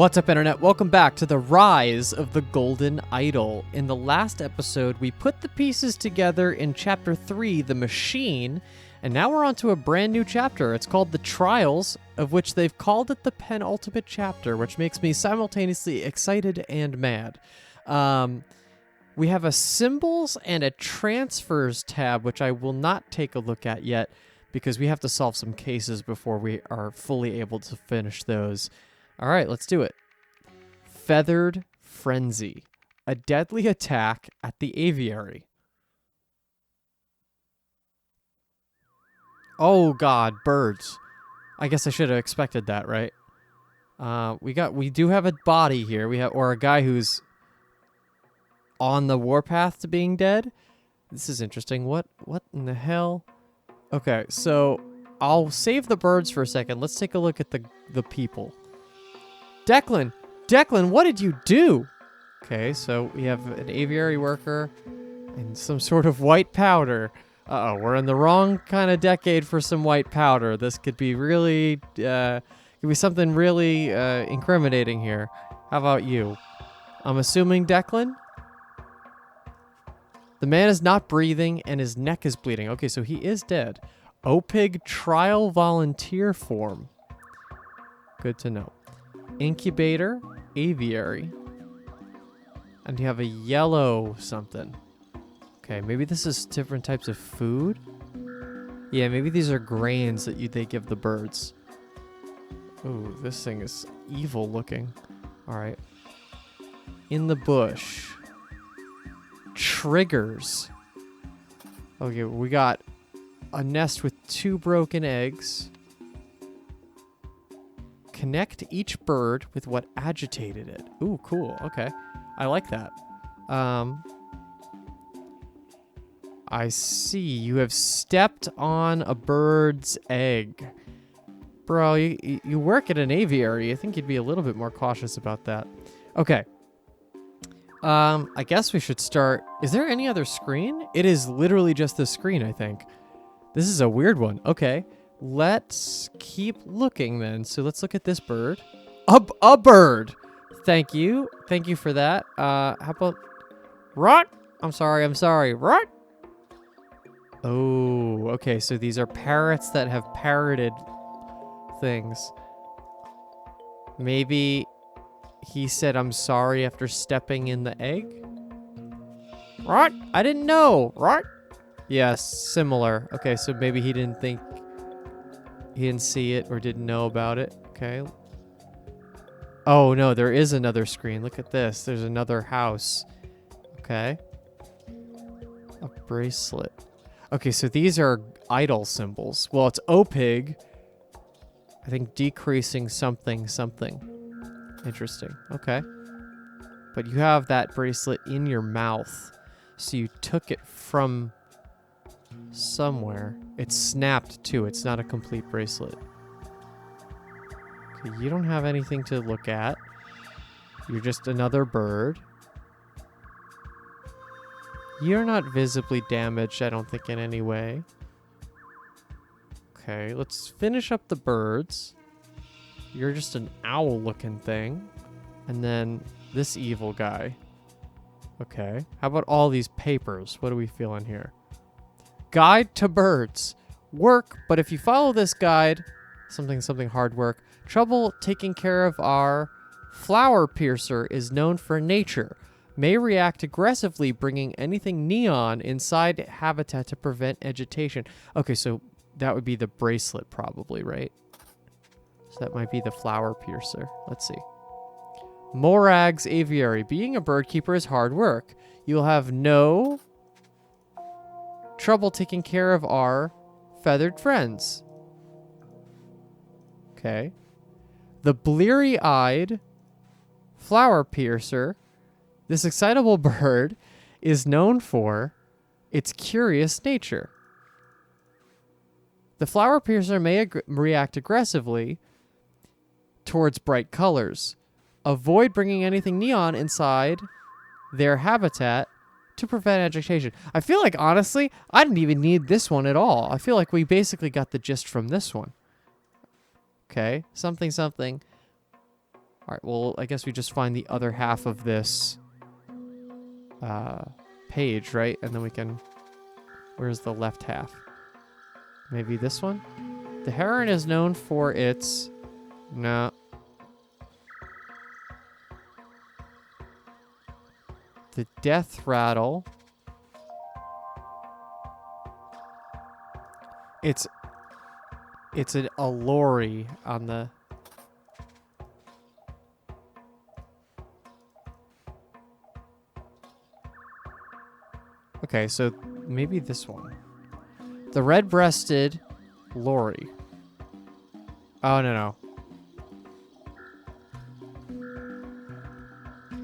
What's up, Internet? Welcome back to the Rise of the Golden Idol. In the last episode, we put the pieces together in Chapter 3, The Machine, and now we're on to a brand new chapter. It's called The Trials, of which they've called it the penultimate chapter, which makes me simultaneously excited and mad. We have a Symbols and a Transfers tab, which I will not take a look at yet, because we have to solve some cases before we are fully able to finish those. All right, let's do it. Feathered Frenzy. A deadly attack at the aviary. Oh god, birds. I guess I should have expected that, right? We do have a body here. Or a guy who's on the warpath to being dead. This is interesting. What in the hell? Okay, so I'll save the birds for a second. Let's take a look at the people. Declan, what did you do? Okay, so we have an aviary worker and some sort of white powder. Uh-oh, we're in the wrong kind of decade for some white powder. This could be really, could be something really incriminating here. How about you? I'm assuming Declan? The man is not breathing and his neck is bleeding. Okay, so he is dead. OPIG trial volunteer form. Good to know. Incubator, aviary, and you have a yellow something. Okay, maybe this is different types of food. Yeah, maybe these are grains that they give the birds. Ooh, this thing is evil looking. All right. In the bush. Triggers. Okay, we got a nest with 2 broken eggs. Connect each bird with what agitated it. Ooh, cool. Okay. I like that. I see. You have stepped on a bird's egg. Bro, you work at an aviary. I think you'd be a little bit more cautious about that. Okay. I guess we should start. Is there any other screen? It is literally just the screen, I think. This is a weird one. Okay. Let's keep looking then. So let's look at this bird. A bird. Thank you. Thank you for that. How about rot? I'm sorry. Rot? Oh, okay. So these are parrots that have parroted things. Maybe he said I'm sorry after stepping in the egg? Rot? I didn't know. Rot? Yes, similar. Okay, so maybe he didn't see it or didn't know about it. Okay. Oh, no, there is another screen. Look at this. There's another house. Okay. A bracelet. Okay, so these are idol symbols. Well, it's OPIG. I think decreasing something. Interesting. Okay. But you have that bracelet in your mouth. So you took it from somewhere. It's snapped too. It's not a complete bracelet. Okay, you don't have anything to look at. You're just another bird. You're not visibly damaged, I don't think, in any way. Okay, let's finish up the birds. You're just an owl-looking thing. And then this evil guy. Okay, how about all these papers? What are we feeling here? Guide to birds. Work, but if you follow this guide, something hard work. Trouble taking care of our flower piercer is known for nature. May react aggressively, bringing anything neon inside habitat to prevent agitation. Okay, so that would be the bracelet probably, right? So that might be the flower piercer. Let's see. Morag's aviary. Being a bird keeper is hard work. You'll have no trouble taking care of our feathered friends. Okay. The bleary-eyed flower piercer. This excitable bird is known for its curious nature. The flower piercer may react aggressively towards bright colors. Avoid bringing anything neon inside their habitat to prevent agitation. I feel like, honestly, I didn't even need this one at all. I feel like we basically got the gist from this one. Okay, something. right, well, I guess we just find the other half of this page, right? And then we can... Where's the left half? Maybe this one? The heron is known for its... No. The death rattle. It's a lorry on the... Okay, so maybe this one. The red-breasted lorry. Oh, no.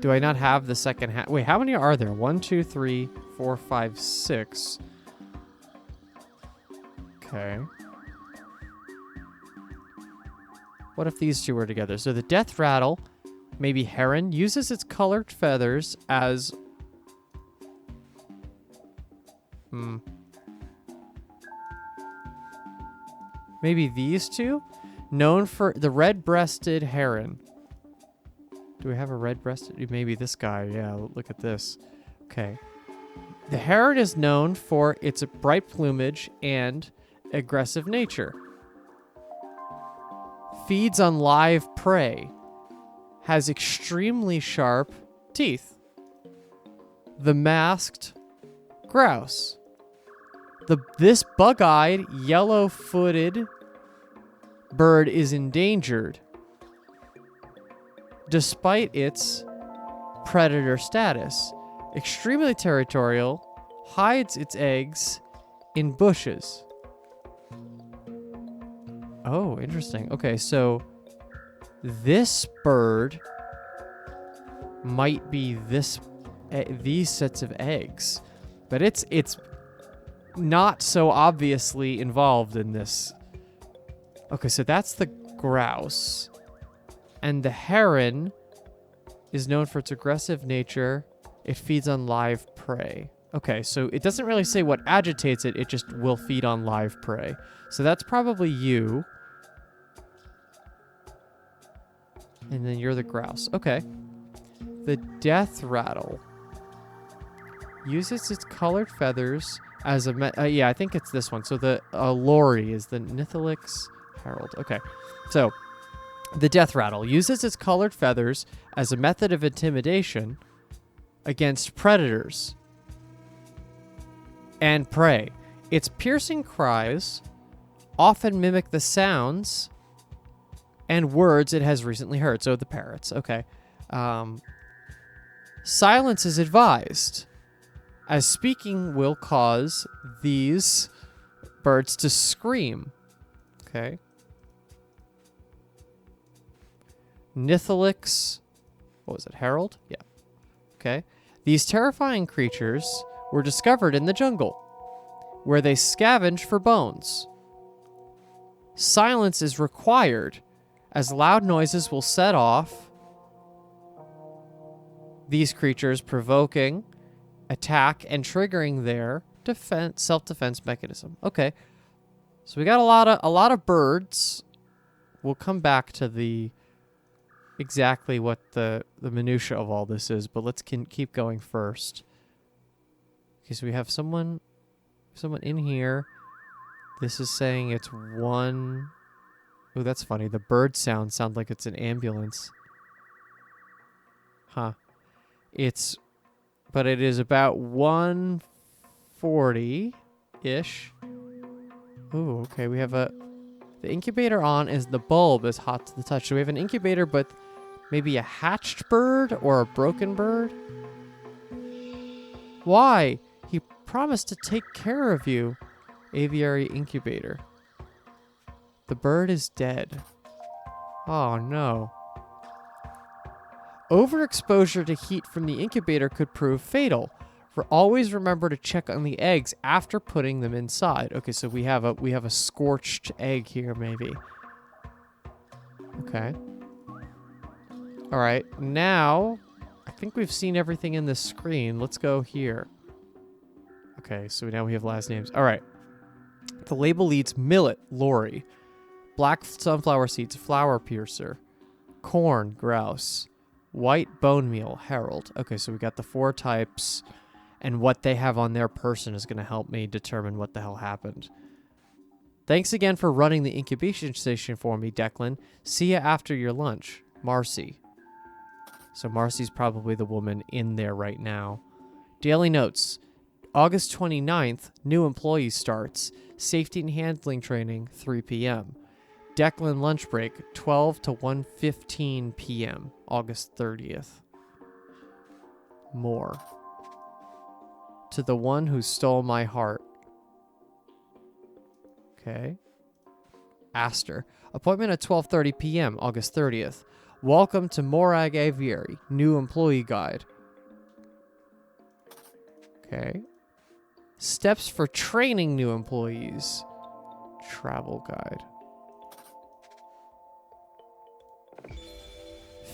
Do I not have the second half? Wait, how many are there? 1, 2, 3, 4, 5, 6. Okay. What if these two were together? So the death rattle, maybe heron, uses its colored feathers as... Maybe these two? Known for the red-breasted heron. Do we have a red-breasted? Maybe this guy. Yeah, look at this. Okay. The heron is known for its bright plumage and aggressive nature. Feeds on live prey. Has extremely sharp teeth. The masked grouse. This bug-eyed, yellow-footed bird is endangered despite its predator status. Extremely territorial, hides its eggs in bushes. Oh, interesting. Okay, so this bird might be these sets of eggs, but it's not so obviously involved in this. Okay, so that's the grouse. And the heron is known for its aggressive nature. It feeds on live prey. Okay, so it doesn't really say what agitates it. It just will feed on live prey. So that's probably you. And then you're the grouse. Okay. The death rattle uses its colored feathers as a... yeah, I think it's this one. So the lorry is the Nithelix Herald. Okay. So the death rattle uses its colored feathers as a method of intimidation against predators and prey. Its piercing cries often mimic the sounds and words it has recently heard. So the parrots. Okay. Silence is advised, as speaking will cause these birds to scream. Okay. Nithelix, what was it, Herald? Yeah. Okay. These terrifying creatures were discovered in the jungle, where they scavenge for bones. Silence is required, as loud noises will set off these creatures, provoking attack and triggering their self-defense mechanism. Okay. So we got a lot of birds. We'll come back to the exactly what the minutia of all this is, but let's keep going first. Okay, so we have someone in here. This is saying it's one... Oh, that's funny. The bird sound like it's an ambulance. Huh. But it is about 140-ish. Ooh, okay. We have the incubator on is the bulb is hot to the touch. So we have an incubator, but maybe a hatched bird or a broken bird? Why? He promised to take care of you. Aviary incubator. The bird is dead. Oh, no. Overexposure to heat from the incubator could prove fatal. Always remember to check on the eggs after putting them inside. Okay, so we have a scorched egg here, maybe. Okay. All right, now I think we've seen everything in this screen. Let's go here. Okay, so now we have last names. All right. The label leads millet, lorry, black sunflower seeds, flower piercer, corn, grouse. White bone meal, herald. Okay, so we got the 4 types, and what they have on their person is going to help me determine what the hell happened. Thanks again for running the incubation station for me, Declan. See ya after your lunch. Marcy. So Marcy's probably the woman in there right now. Daily notes. August 29th, new employee starts. Safety and handling training, 3 p.m. Declan lunch break, 12 to 1:15 p.m. August 30th. More. To the one who stole my heart. Okay. Aster. Appointment at 12:30 p.m. August 30th. Welcome to Morag Aviary. New employee guide. Okay. Steps for training new employees. Travel guide.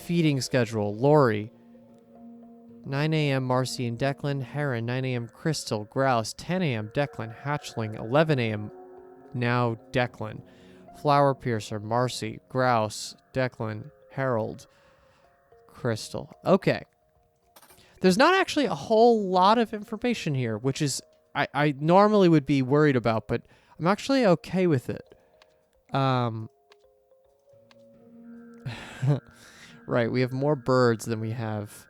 Feeding schedule. Lori. 9 a.m. Marcy and Declan. Heron. 9 a.m. Crystal. Grouse. 10 a.m. Declan. Hatchling. 11 a.m. Now Declan. Flower piercer. Marcy. Grouse. Declan. Harold. Crystal. Okay. There's not actually a whole lot of information here, which is I normally would be worried about, but I'm actually okay with it. Right, we have more birds than we have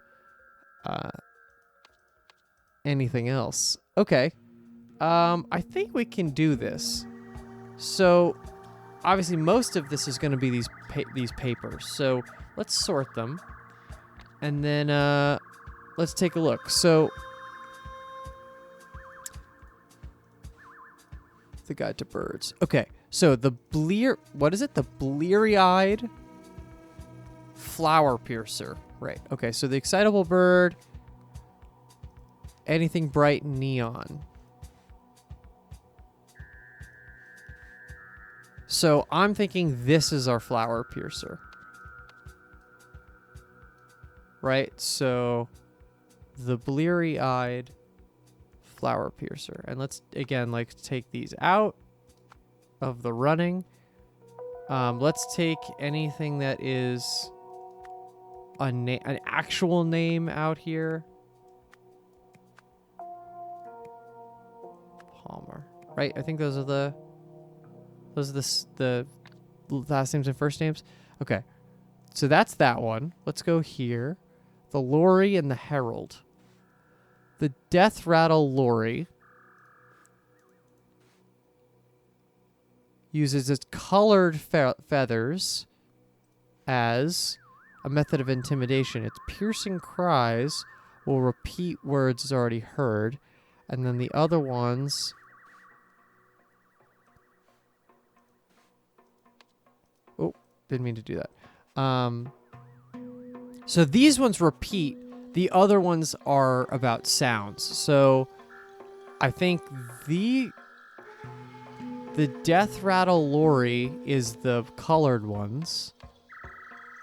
anything else. Okay. I think we can do this. So, obviously, most of this is going to be these papers. So, let's sort them. And then, let's take a look. So, the guide to birds. Okay, so the what is it? The bleary-eyed flower piercer. Right, okay, so the excitable bird, anything bright neon. So I'm thinking this is our flower piercer. Right, so the bleary-eyed flower piercer. And let's, again, like, take these out of the running. Let's take anything that is an actual name out here. Palmer. Right, I think those are the last names and first names. Okay, so that's that one. Let's go here. The Lori and the Herald. The Death Rattle Lori uses its colored feathers as a method of intimidation. Its piercing cries will repeat words already heard, and then the other ones... Oh, didn't mean to do that. So these ones repeat. The other ones are about sounds. So I think the Death Rattle Lori is the colored ones.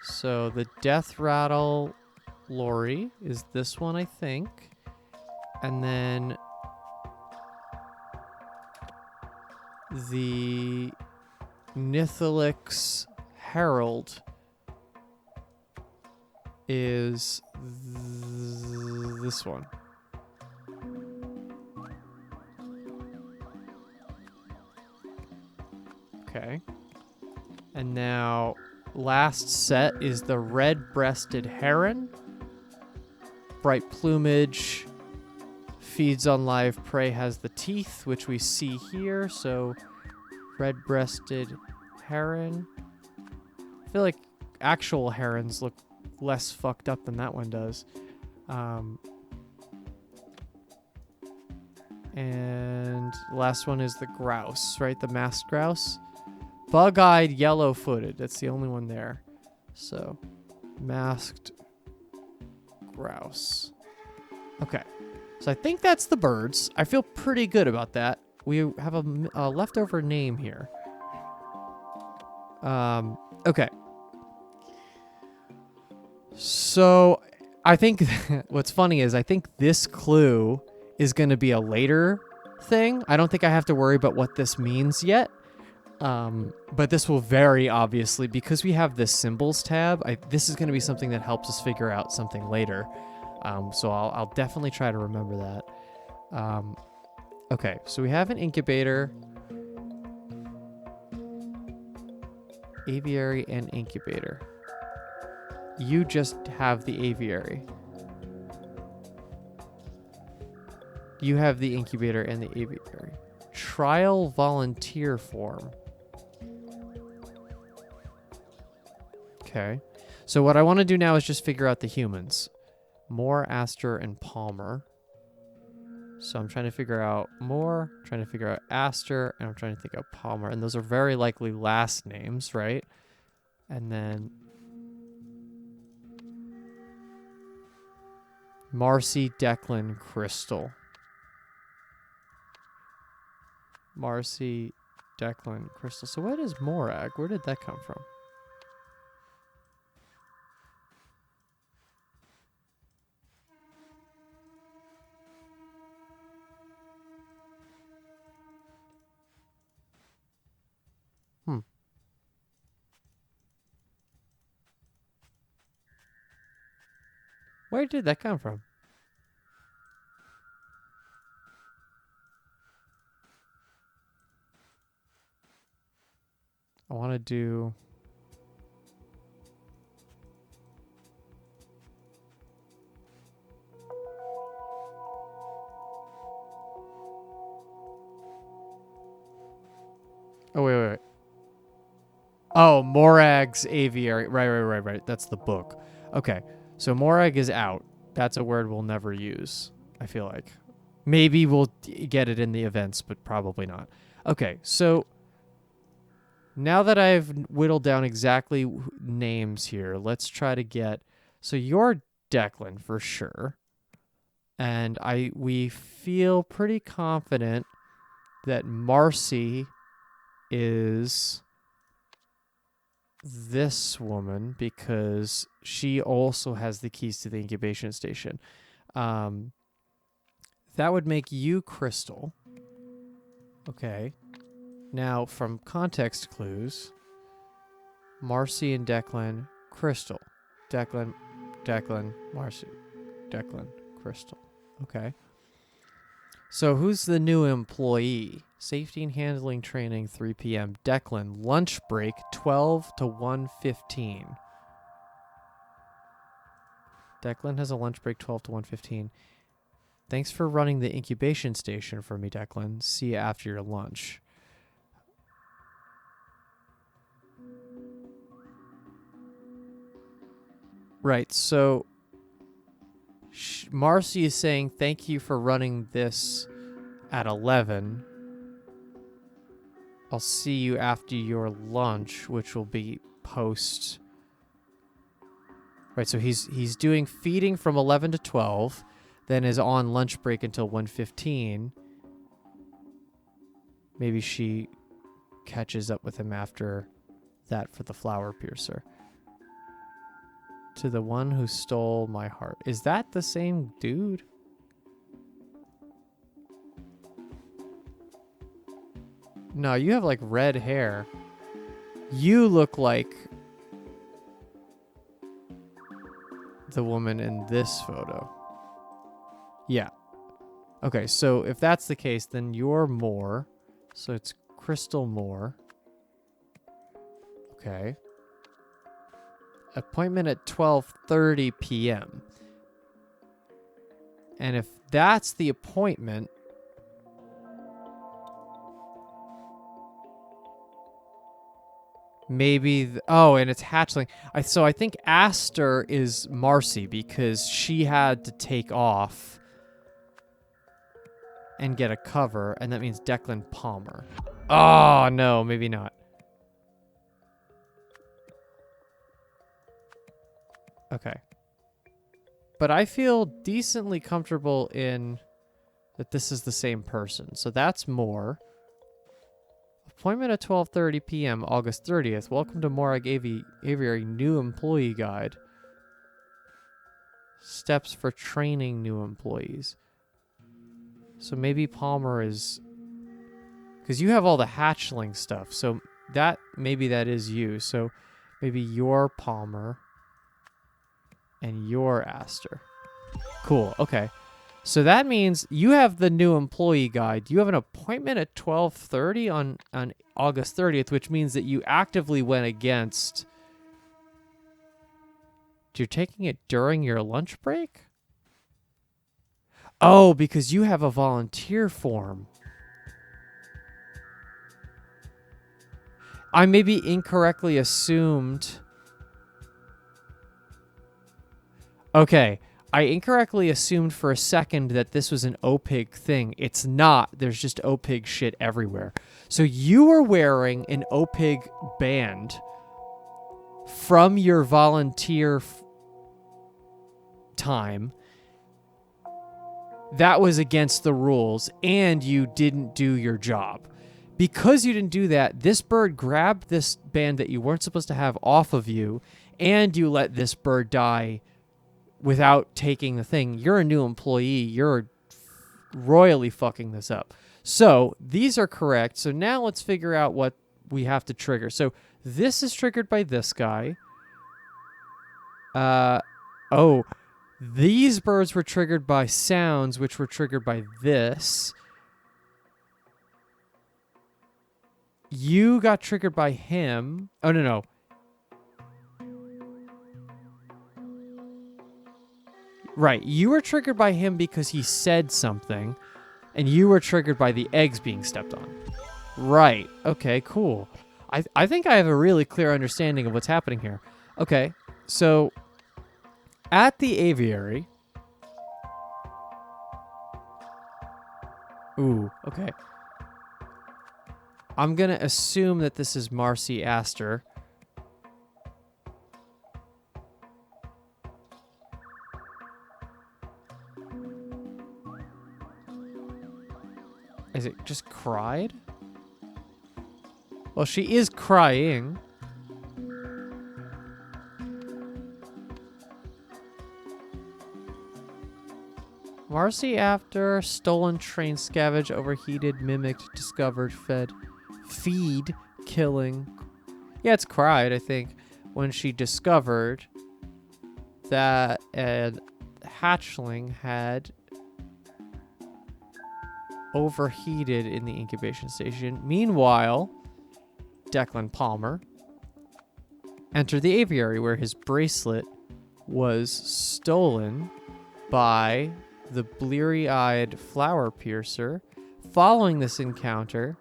So the Death Rattle Lori is this one, I think. And then the Nithalix Herald is this one. Okay. And now, last set is the red-breasted heron. Bright plumage, feeds on live prey, has the teeth, which we see here. So, red-breasted heron. I feel like actual herons look less fucked up than that one does. And last one is the grouse, right? The masked grouse. Bug-eyed, yellow-footed. That's the only one there. So, masked grouse. Okay. So I think that's the birds. I feel pretty good about that. We have a leftover name here. Okay. So I think what's funny is I think this clue is going to be a later thing. I don't think I have to worry about what this means yet. But this will vary, obviously, because we have this symbols tab. This is going to be something that helps us figure out something later. So I'll definitely try to remember that. Okay, so we have an incubator, aviary, and incubator. You just have the aviary. You have the incubator and the aviary. Trial volunteer form. Okay. So what I want to do now is just figure out the humans. Moore, Astor, and Palmer. So I'm trying to figure out Moore, trying to figure out Astor, and I'm trying to think of Palmer. And those are very likely last names, right? And then Marcy, Declan, Crystal. Marcy, Declan, Crystal. So what is Morag? Where did that come from? Where did that come from? I want to do... Oh, wait. Oh, Morag's Aviary. Right. That's the book. Okay. So Morag is out. That's a word we'll never use, I feel like. Maybe we'll get it in the events, but probably not. Okay, so now that I've whittled down exactly names here, let's try to get... So you're Declan for sure. And we feel pretty confident that Marcy is this woman because she also has the keys to the incubation station. That would make you Crystal. Okay. Now, from context clues, Marcy and Declan, Crystal. Declan, Marcy. Declan, Crystal. Okay. So who's the new employee? Safety and handling training, 3 p.m. Declan, lunch break, 12 to 1:15. Declan has a lunch break, 12 to 1:15. Thanks for running the incubation station for me, Declan. See you after your lunch. Right, so Marcy is saying thank you for running this at 11. I'll see you after your lunch, which will be post. Right, so he's doing feeding from 11 to 12, then is on lunch break until 1:15. Maybe she catches up with him after that for the flower piercer. To the one who stole my heart. Is that the same dude? No, you have like red hair. You look like the woman in this photo. Yeah. Okay, so if that's the case, then you're Moore. So it's Crystal Moore. Okay. Appointment at 12:30 p.m. And if that's the appointment... Maybe... and it's hatchling. So I think Astor is Marcy because she had to take off and get a cover, and that means Declan Palmer. Oh, no, maybe not. Okay. But I feel decently comfortable in that this is the same person. So that's Moore. Appointment at 12:30 p.m. August 30th. Welcome to Morag Aviary new employee guide. Steps for training new employees. So maybe Palmer is... Because you have all the hatchling stuff. So maybe that is you. So maybe you're Palmer and you're Aster. Cool. Okay. So that means you have the new employee guide. You have an appointment at 12:30 on August 30th, which means that you actively went against. You're taking it during your lunch break? Oh, because you have a volunteer form. I maybe incorrectly assumed. Okay. I incorrectly assumed for a second that this was an OPIG thing. It's not. There's just OPIG shit everywhere. So you were wearing an OPIG band from your volunteer time. That was against the rules, and you didn't do your job. Because you didn't do that, this bird grabbed this band that you weren't supposed to have off of you, and you let this bird die without taking the thing. You're a new employee. You're royally fucking this up. So these are correct. So now let's figure out what we have to trigger. So this is triggered by this guy. Oh, these birds were triggered by sounds, which were triggered by this. You got triggered by him. Oh, no. Right. You were triggered by him because he said something, and you were triggered by the eggs being stepped on. Right. Okay, cool. I think I have a really clear understanding of what's happening here. Okay, so at the aviary... Ooh, okay. I'm going to assume that this is Marcy Astor. Is it just cried? Well, she is crying. Marcy after stolen, train, scavenge, overheated, mimicked, discovered, fed, feed, killing. Yeah, it's cried, I think, when she discovered that a hatchling had overheated in the incubation station. Meanwhile, Declan Palmer entered the aviary where his bracelet was stolen by the bleary-eyed flower piercer. Following this encounter,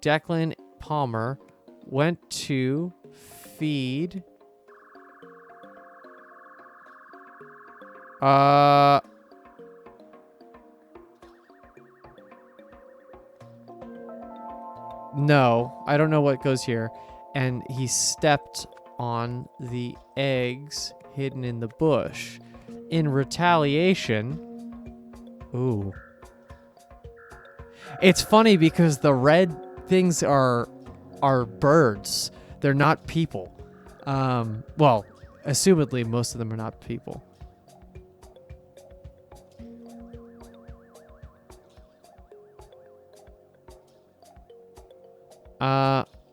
Declan Palmer went to feed no, I don't know what goes here. And he stepped on the eggs hidden in the bush. In retaliation... Ooh. It's funny because the red things are birds. They're not people. Well, assumedly, most of them are not people.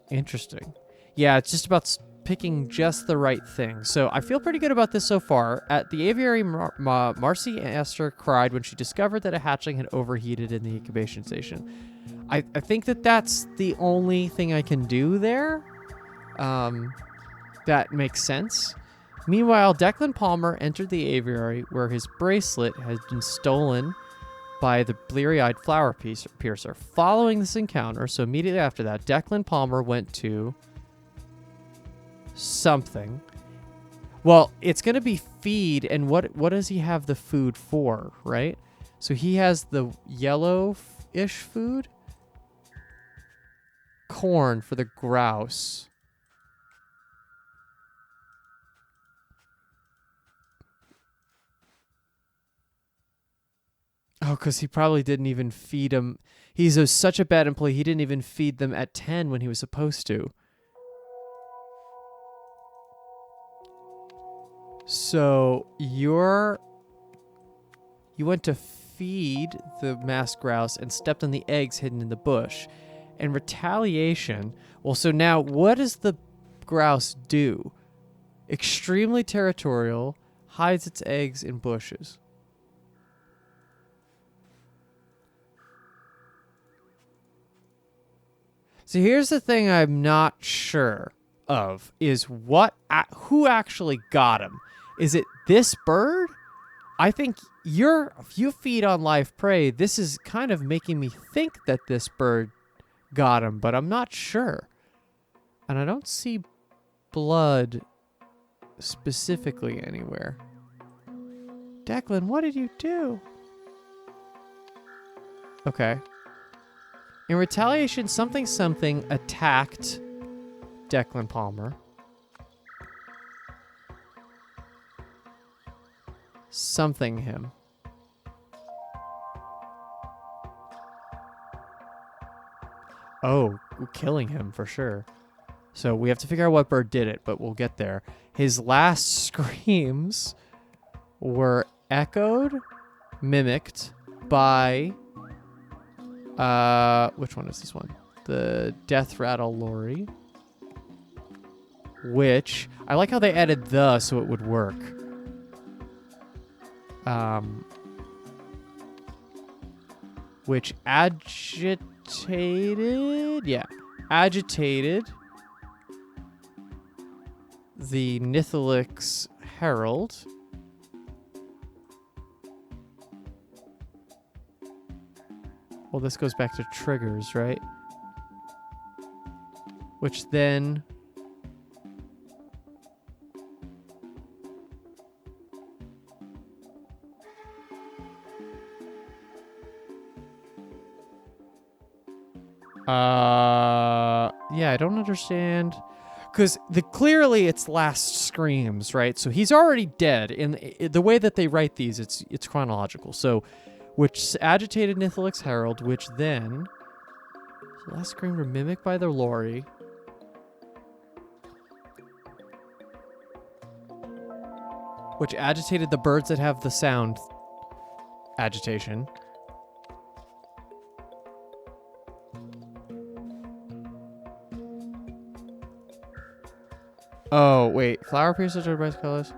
Interesting. Yeah, it's just about picking just the right thing. So I feel pretty good about this so far. At the aviary, Marcy Astor cried when she discovered that a hatchling had overheated in the incubation station. I think that that's the only thing I can do there. That makes sense. Meanwhile, Declan Palmer entered the aviary where his bracelet had been stolen by the bleary-eyed flower piercer. Following this encounter, so immediately after that, Declan Palmer went to something. Well, it's going to be feed, and what does he have the food for, right? So he has the yellow-ish food. Corn for the grouse. Oh, because he probably didn't even feed them. He's such a bad employee, he didn't even feed them at 10 when he was supposed to. So, you went to feed the masked grouse and stepped on the eggs hidden in the bush. And retaliation, well, so now what does the grouse do? Extremely territorial, hides its eggs in bushes. So here's the thing I'm not sure of, is who actually got him? Is it this bird? I think if you feed on live prey, this is kind of making me think that this bird got him, but I'm not sure. And I don't see blood specifically anywhere. Declan, what did you do? Okay. In retaliation, something attacked Declan Palmer. Something him. Oh, killing him for sure. So we have to figure out what bird did it, but we'll get there. His last screams were echoed, mimicked by... which one is this one? The Death Rattle Lorry. Which, I like how they added the so it would work. Which agitated the Nithalix Herald. Well, this goes back to triggers, right? Which then... yeah, I don't understand. Because clearly it's last screams, right? So he's already dead. In the way that they write these, it's chronological. So, which agitated Nithalix Herald, which then... So last scream were mimicked by the Lorry. Which agitated the birds that have the sound agitation. Oh, wait. Flower piercers are bright colors.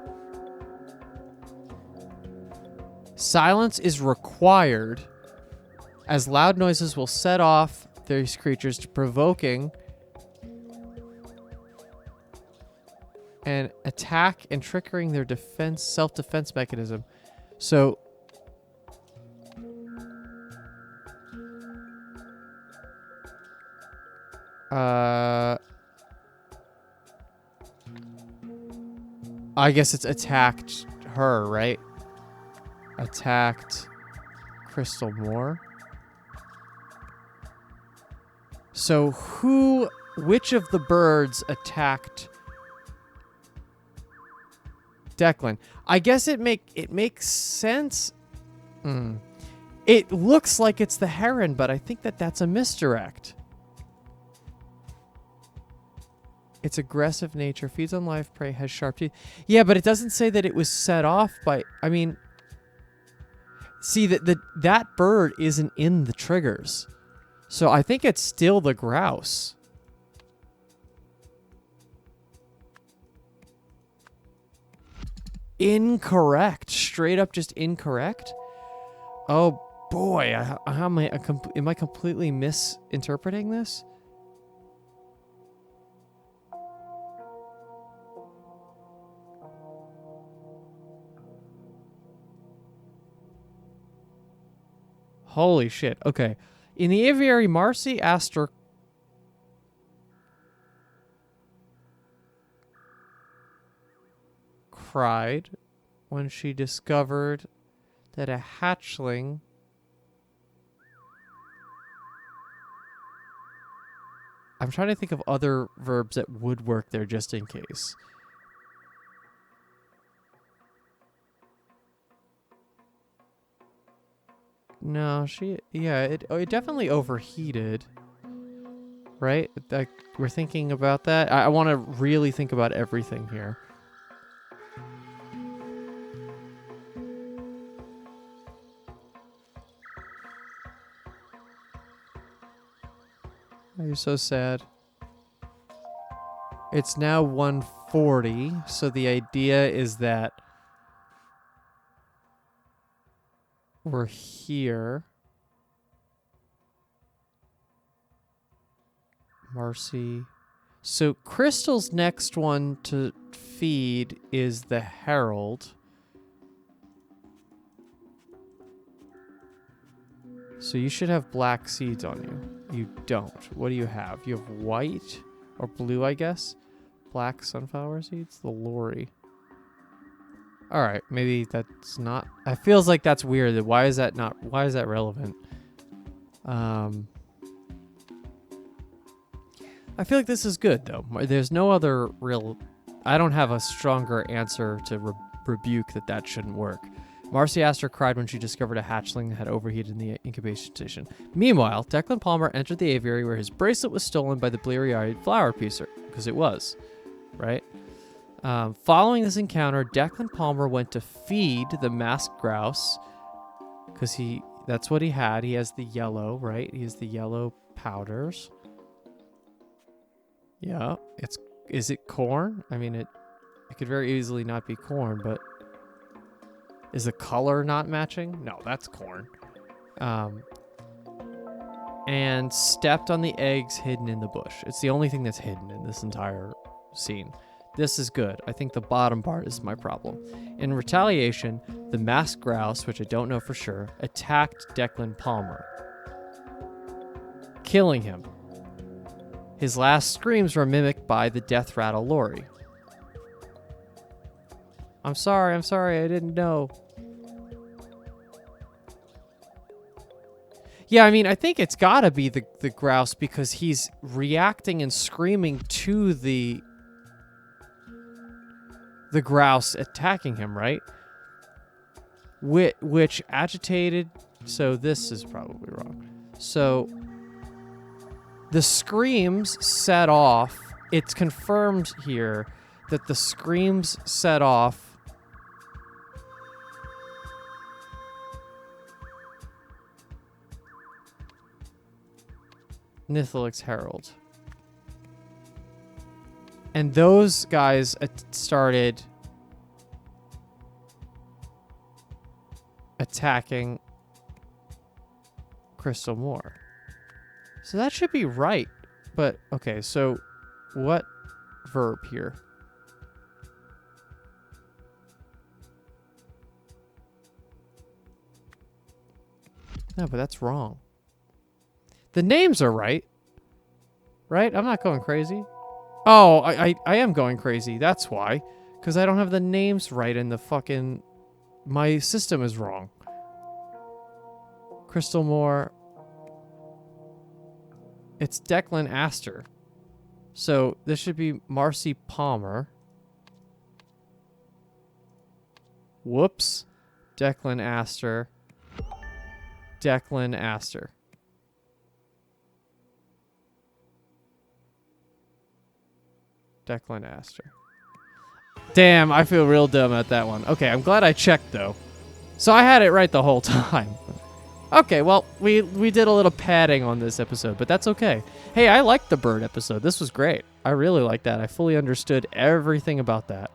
Silence is required, as loud noises will set off these creatures to provoking and attack and triggering their self-defense mechanism. So... I guess it's attacked her, right? Attacked Crystal Moore. So which of the birds attacked Declan? I guess it makes sense. It looks like it's the heron, but I think that's a misdirect. Its aggressive nature, feeds on live prey, has sharp teeth. Yeah, but it doesn't say that it was set off by... I mean... See, that bird isn't in the triggers. So I think it's still the grouse. Incorrect. Straight up just incorrect? Oh, boy. Am I completely misinterpreting this? Holy shit. Okay. In the aviary, Marcy Astor cried when she discovered that a hatchling I'm trying to think of other verbs that would work there just in case. No, it definitely overheated, right? We're thinking about that. I want to really think about everything here. so sad. It's now 1:40, so the idea is that we're here. Marcy. So Crystal's next one to feed is the Herald. So you should have black seeds on you. You don't. What do you have? You have white or blue, I guess. Black sunflower seeds? The Lori. All right, maybe that's not. It feels like that's weird. Why is that not? Why is that relevant? I feel like this is good though. There's no other real. I don't have a stronger answer to rebuke that shouldn't work. Marcy Astor cried when she discovered a hatchling had overheated in the incubation station. Meanwhile, Declan Palmer entered the aviary where his bracelet was stolen by the bleary-eyed flower piecer, because it was, right? Following this encounter, Declan Palmer went to feed the masked grouse, because that's what he had. He has the yellow, right? He has the yellow powders. Yeah, is it corn? I mean, it could very easily not be corn, but is the color not matching? No, that's corn. And stepped on the eggs hidden in the bush. It's the only thing that's hidden in this entire scene. This is good. I think the bottom part is my problem. In retaliation, the masked grouse, which I don't know for sure, attacked Declan Palmer, killing him. His last screams were mimicked by the death rattle Lori. I'm sorry, I didn't know. Yeah, I mean, I think it's gotta be the grouse because he's reacting and screaming to the grouse attacking him, right? Which agitated, so this is probably wrong. So the screams set off, it's confirmed here that the screams set off Nithalic's Herald. And those guys started attacking Crystal Moore. So that should be right. But, okay, so what verb here? No, but that's wrong. The names are right. Right? I'm not going crazy. Oh, I am going crazy. That's why. Because I don't have the names right in the fucking... My system is wrong. Crystal Moore. It's Declan Astor. So this should be Marcy Palmer. Whoops. Declan Astor. Declan Astor. Declan Astor. Damn, I feel real dumb at that one. Okay, I'm glad I checked, though. So I had it right the whole time. Okay, well, we did a little padding on this episode, but that's okay. Hey, I liked the bird episode. This was great. I really liked that. I fully understood everything about that.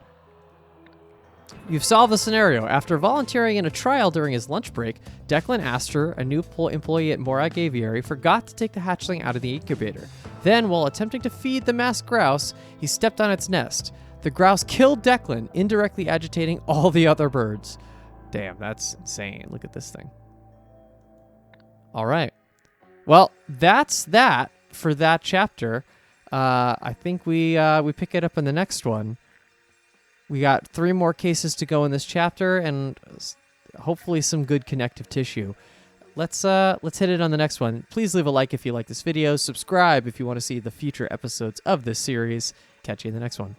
You've solved the scenario. After volunteering in a trial during his lunch break, Declan Astor, a new employee at Morak Aviary, forgot to take the hatchling out of the incubator. Then, while attempting to feed the masked grouse, he stepped on its nest. The grouse killed Declan, indirectly agitating all the other birds. Damn, that's insane. Look at this thing. All right. Well, that's that for that chapter. I think we pick it up in the next one. We got 3 more cases to go in this chapter, and hopefully some good connective tissue. Let's hit it on the next one. Please leave a like if you like this video. Subscribe if you want to see the future episodes of this series. Catch you in the next one.